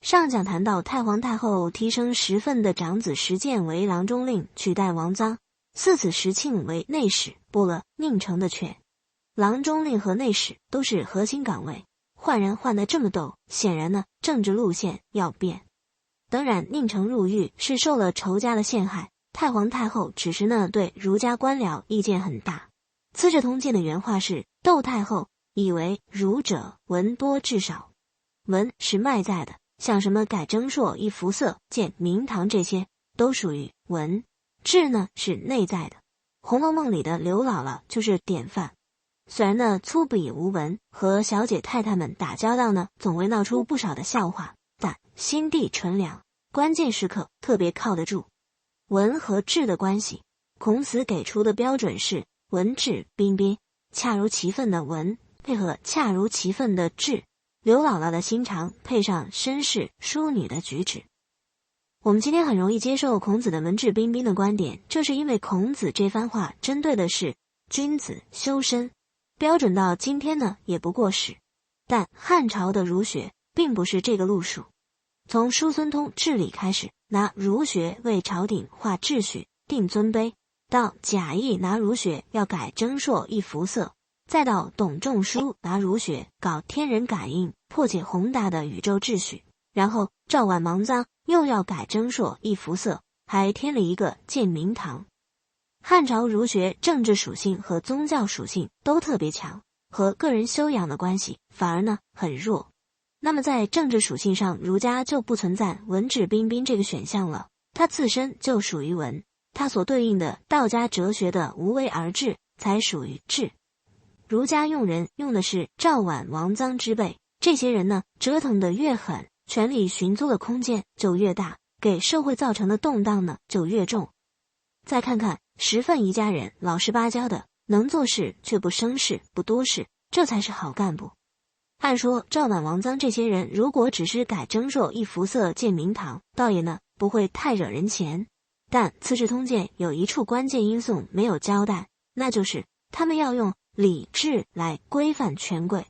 上讲谈到太皇太后提升时分的长子石建为郎中令，取代王臧，嗣子石庆为内史，拨了宁城的权。郎中令和内史都是核心岗位，换人换得这么逗，显然呢政治路线要变。当然宁城入狱是受了仇家的陷害，太皇太后只是呢对儒家官僚意见很大。《资治通鉴》的原话是：窦太后以为儒者文多智少，文是外在的，像什么改征朔、一服色、建明堂这些都属于文，智呢是内在的。《红楼梦》里的刘姥姥就是典范。虽然呢粗鄙无闻，和小姐太太们打交道呢总会闹出不少的笑话，但心地纯良，关键时刻特别靠得住。文和智的关系，孔子给出的标准是文质彬彬，恰如其分的文配合恰如其分的智。刘姥姥的心肠配上绅士淑女的举止。我们今天很容易接受孔子的文质彬彬的观点，这是因为孔子这番话针对的是君子修身，标准到今天呢也不过时。但汉朝的儒学并不是这个路数，从叔孙通治理开始，拿儒学为朝廷划秩序定尊卑，到贾谊拿儒学要改征朔一服色，再到董仲舒拿儒学搞天人感应，破解宏大的宇宙秩序，然后赵绾王臧又要改征朔一服色，还添了一个建明堂。汉朝儒学政治属性和宗教属性都特别强，和个人修养的关系反而呢很弱。那么在政治属性上，儒家就不存在文质彬彬这个选项了，它自身就属于文，它所对应的道家哲学的无为而治才属于治。儒家用人用的是赵绾王臧之辈，这些人呢折腾得越狠，权力寻租的空间就越大，给社会造成的动荡呢就越重。再看看石奋一家人，老实巴交的，能做事却不生事不多事，这才是好干部。按说赵绾王臧这些人如果只是改征朔一服色建明堂，倒也呢不会太惹人嫌。但《资治通鉴》有一处关键因素没有交代，那就是他们要用礼制来规范权贵。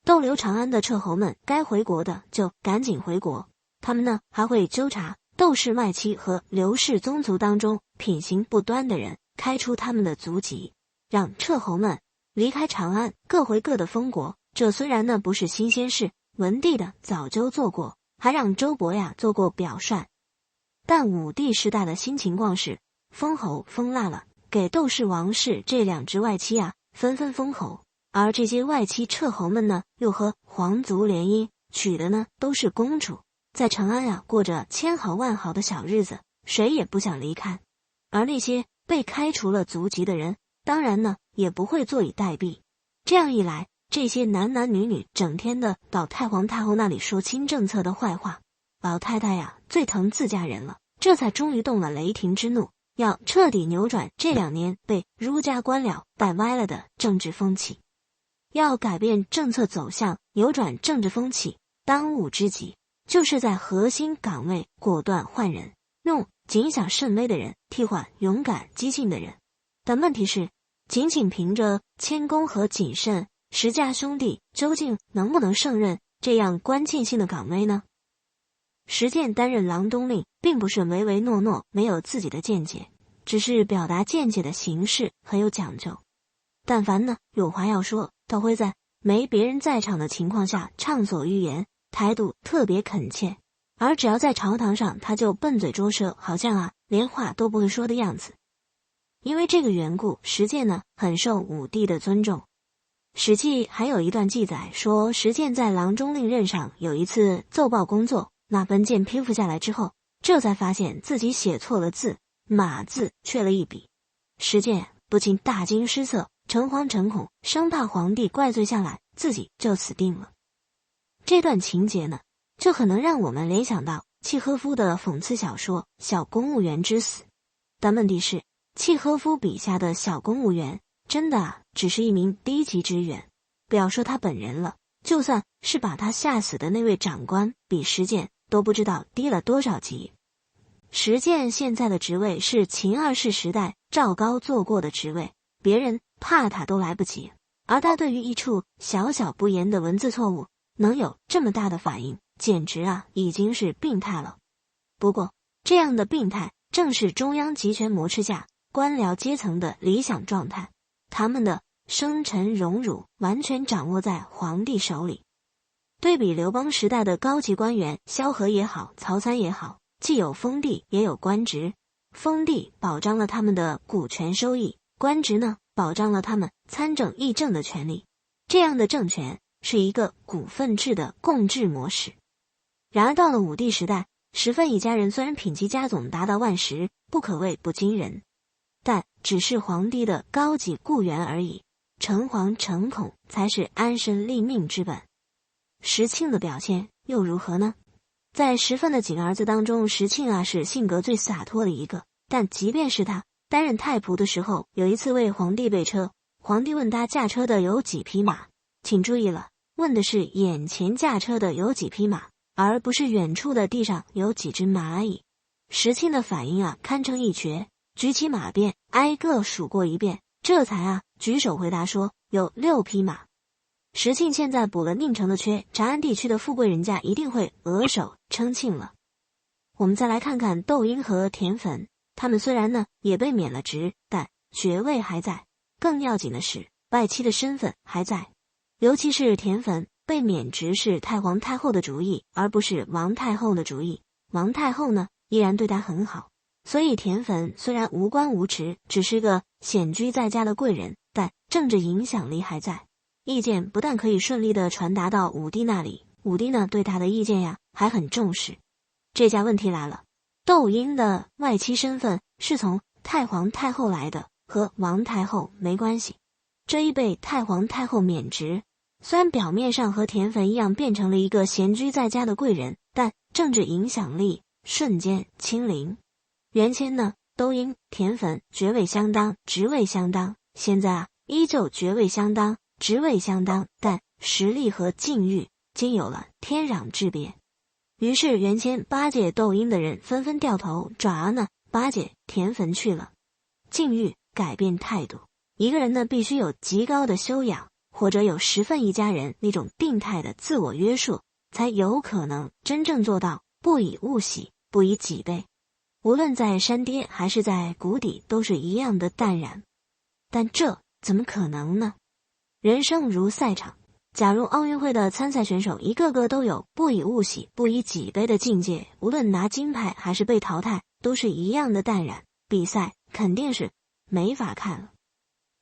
逗留长安的彻侯们该回国的就赶紧回国，他们呢还会纠察窦氏外戚和刘氏宗族当中品行不端的人，开出他们的族籍，让彻侯们离开长安，各回各的封国。这虽然呢不是新鲜事，文帝的早就做过，还让周勃呀做过表率。但武帝时代的新情况是，封侯封辣了，给窦氏王氏这两支外戚啊纷纷封侯，而这些外戚彻侯们呢又和皇族联姻，娶的呢都是公主，在长安啊过着千豪万豪的小日子，谁也不想离开。而那些被开除了族籍的人，当然呢也不会坐以待毙。这样一来，这些男男女女整天的到太皇太后那里说亲政策的坏话，老太太呀最疼自家人了，这才终于动了雷霆之怒，要彻底扭转这2年被儒家官僚带歪了的政治风气。要改变政策走向，扭转政治风气，当务之急就是在核心岗位果断换人，用谨小慎微的人替换勇敢激进的人。但问题是，仅仅凭着谦恭和谨慎，石家兄弟究竟能不能胜任这样关键性的岗位呢？石建担任郎中令，并不是唯唯诺诺没有自己的见解，只是表达见解的形式很有讲究。但凡呢有话要说，他会在没别人在场的情况下畅所欲言，态度特别恳切。而只要在朝堂上，他就笨嘴拙舌，好像啊连话都不会说的样子。因为这个缘故，石建呢很受武帝的尊重。史记还有一段记载说，石建在郎中令任上有一次奏报工作，那文件批复下来之后，这才发现自己写错了字，马字缺了一笔。石建不禁大惊失色，诚惶诚恐，生怕皇帝怪罪下来，自己就死定了。这段情节呢，就很能让我们联想到契诃夫的讽刺小说《小公务员之死》。但问题是，契诃夫笔下的小公务员真的只是一名低级职员，不要说他本人了，就算是把他吓死的那位长官，比石建都不知道低了多少级。石建现在的职位是秦二世时代赵高做过的职位，别人怕他都来不及，而他对于一处小小不言的文字错误能有这么大的反应，简直已经是病态了。不过，这样的病态正是中央集权模式下官僚阶层的理想状态，他们的生辰荣辱完全掌握在皇帝手里。对比刘邦时代的高级官员，萧何也好，曹参也好，既有封地也有官职。封地保障了他们的股权收益，官职呢，保障了他们参政议政的权利。这样的政权是一个股份制的共治模式。然而到了武帝时代，十分一家人虽然品级加总达到万10，不可谓不惊人，但只是皇帝的高级雇员而已，诚惶诚恐才是安身立命之本。石庆的表现又如何呢？在10份的几个儿子当中，石庆是性格最洒脱的一个，但即便是他担任太仆的时候，有一次为皇帝备车，皇帝问他驾车的有几匹马，请注意了，问的是眼前驾车的有几匹马，而不是远处的地上有几只蚂蚁。石庆的反应堪称一绝，举起马鞭挨个数过一遍，这才举手回答说有6匹马。石庆现在补了宁城的缺，长安地区的富贵人家一定会额手称庆了。我们再来看看窦婴和田汾，他们虽然呢也被免了职，但爵位还在，更要紧的是外戚的身份还在。尤其是田汾被免职是太皇太后的主意，而不是王太后的主意。王太后呢依然对他很好，所以田汾虽然无官无职，只是个闲居在家的贵人，但政治影响力还在。意见不但可以顺利地传达到武帝那里，武帝呢对他的意见还很重视。这下问题来了，窦婴的外戚身份是从太皇太后来的，和王太后没关系。这一被太皇太后免职，虽然表面上和田汾一样变成了一个闲居在家的贵人，但政治影响力瞬间清零。原先呢，窦婴、田汾爵位相当，职位相当，现在依旧爵位相当，职位相当，但实力和境遇竟有了天壤之别。于是原先巴结窦婴的人纷纷掉头，转而呢巴结田汾去了。境遇改变态度，一个人呢必须有极高的修养，或者有10份一家人那种病态的自我约束，才有可能真正做到不以物喜，不以己悲。无论在山巅还是在谷底，都是一样的淡然。但这怎么可能呢？人生如赛场，假如奥运会的参赛选手一个个都有不以物喜，不以己悲的境界，无论拿金牌还是被淘汰，都是一样的淡然，比赛肯定是没法看了。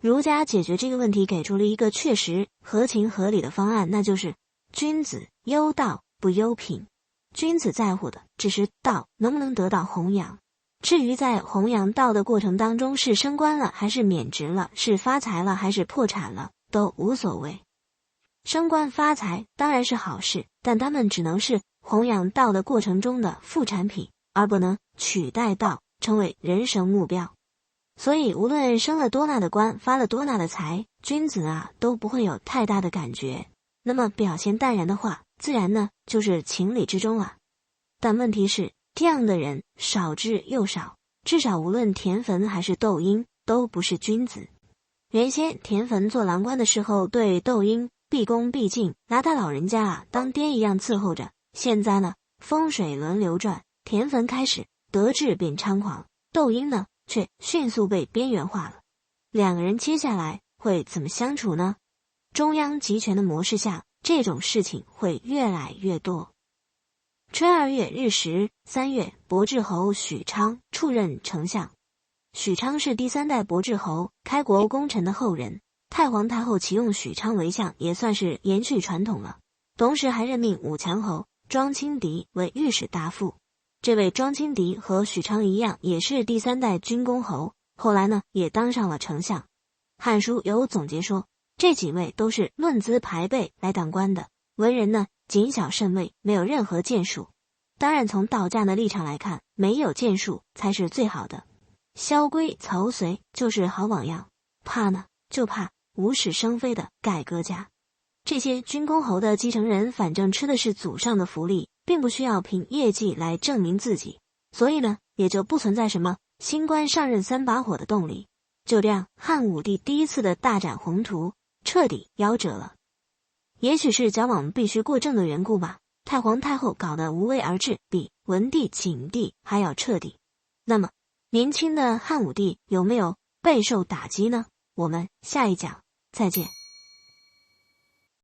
儒家解决这个问题给出了一个确实合情合理的方案，那就是君子忧道不忧贫。君子在乎的只是道能不能得到弘扬，至于在弘扬道的过程当中是升官了还是免职了，是发财了还是破产了，都无所谓。升官发财当然是好事，但他们只能是弘扬道的过程中的副产品，而不能取代道成为人生目标。所以无论升了多大的官，发了多大的财，君子都不会有太大的感觉。那么表现淡然的话，自然呢就是情理之中。但问题是这样的人少之又少，至少无论田汾还是窦婴都不是君子。原先田汾做郎官的时候对窦婴毕恭毕敬，拿他老人家当爹一样伺候着。现在呢，风水轮流转，田汾开始得志变猖狂，窦婴呢却迅速被边缘化了。两个人接下来会怎么相处呢？中央集权的模式下，这种事情会越来越多。春2月日食，3月博志侯许昌出任丞相。许昌是第3代博志侯，开国功臣的后人。太皇太后启用许昌为相，也算是延续传统了。同时还任命武强侯庄清迪为御史大夫。这位庄清迪和许昌一样，也是第3代军功侯，后来呢也当上了丞相。汉书有总结说，这几位都是论资排辈来当官的，文人呢谨小慎微，没有任何建树。当然从道家的立场来看，没有建树才是最好的。萧规曹随就是好榜样，怕呢就怕无事生非的改革家。这些军功侯的继承人反正吃的是祖上的福利，并不需要凭业绩来证明自己，所以呢也就不存在什么新官上任3把火的动力。就这样，汉武帝第一次的大展宏图彻底夭折了。也许是矫枉必须过正的缘故吧，太皇太后搞得无为而治，比文帝、景帝还要彻底。那么，年轻的汉武帝有没有备受打击呢？我们下一讲再见。